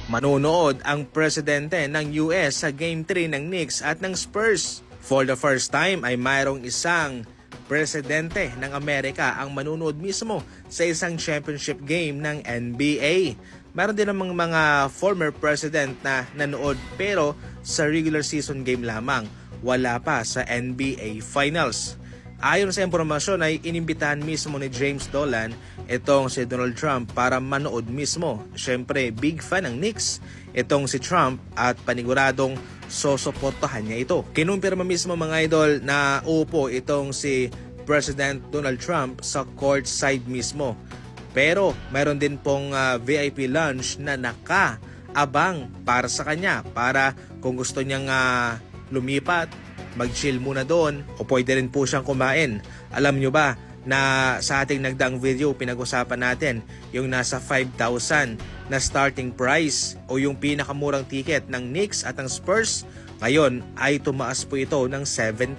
Manonood ang presidente ng US sa Game 3 ng Knicks at ng Spurs. For the first time ay mayroong isang presidente ng Amerika ang manunood mismo sa isang championship game ng NBA. Meron din namang mga former president na nanood pero sa regular season game lamang, wala pa sa NBA Finals. Ayon sa impormasyon ay inimbitahan mismo ni James Dolan itong si Donald Trump para manood mismo. Siyempre, big fan ng Knicks itong si Trump at paniguradong sosuportahan niya ito. Kinumpirma mismo mga idol na upo itong si President Donald Trump sa courtside mismo. Pero mayroon din pong VIP lunch na nakaabang para sa kanya para kung gusto niyang lumipat, mag-chill muna doon o pwede rin po siyang kumain. Alam nyo ba na sa ating nagdaang video pinag-usapan natin yung nasa 5,000 na starting price o yung pinakamurang ticket ng Knicks at ng Spurs? Ngayon ay tumaas po ito ng 7,000.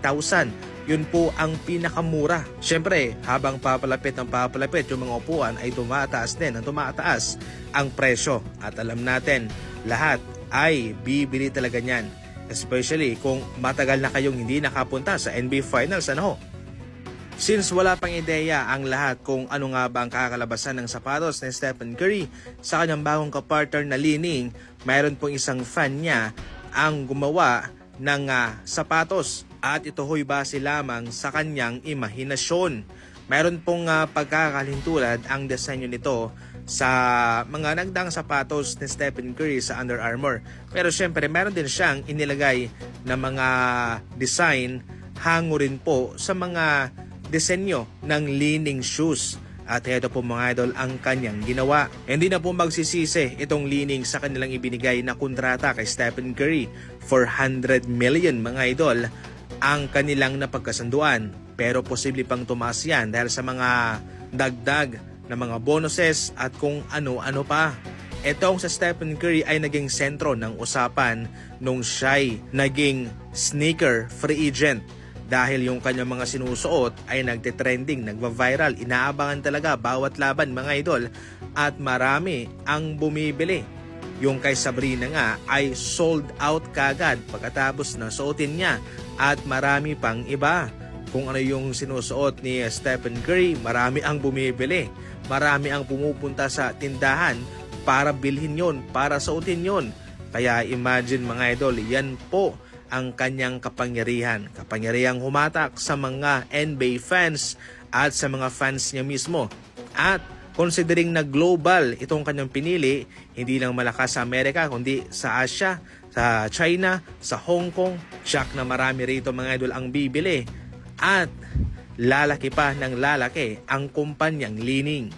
Yun po ang pinakamura. Siyempre, habang papalapit yung mga upuan ay tumataas din tumataas ang presyo. At alam natin, lahat ay bibili talaga niyan. Especially kung matagal na kayong hindi nakapunta sa NBA Finals, Since wala pang ideya ang lahat kung ano nga ba ang kakalabasan ng sapatos ni Stephen Curry sa kanyang bagong kapartner na Li Ning, mayroon pong isang fan niya ang gumawa ng sapatos at ito ho'y base lamang sa kanyang imahinasyon. Mayroon pong pagkakalintulad ang disenyo nito sa mga nagdaang sapatos ni Stephen Curry sa Under Armour. Pero syempre, meron din siyang inilagay na mga design hango rin po sa mga disenyo ng Li Ning shoes. At ito po mga idol ang kanyang ginawa. Hindi na po magsisisi itong Li Ning sa kanilang ibinigay na kontrata kay Stephen Curry for 100 million mga idol ang kanilang napagkasunduan. Pero posible pang tumaas yan dahil sa mga dagdag na mga bonuses at kung ano-ano pa. Itong sa Stephen Curry ay naging sentro ng usapan nung siya'y naging sneaker free agent dahil yung kanyang mga sinusuot ay nagte-trending, nagva-viral, inaabangan talaga bawat laban mga idol at marami ang bumibili. Yung kay Sabrina nga ay sold out kagad pagkatapos na suotin niya at marami pang iba. Kung ano yung sinusuot ni Stephen Curry, marami ang bumibili. Marami ang pumupunta sa tindahan para bilhin yon, para suotin yon. Kaya imagine mga idol, yan po ang kanyang kapangyarihan. Kapangyarihang humatak sa mga NBA fans at sa mga fans niya mismo. At considering na global itong kanyang pinili, hindi lang malakas sa Amerika, kundi sa Asia, sa China, sa Hong Kong. Siyak na marami rito mga idol ang bibili. At lalaki pa ng lalaki ang kumpanyang Li Ning.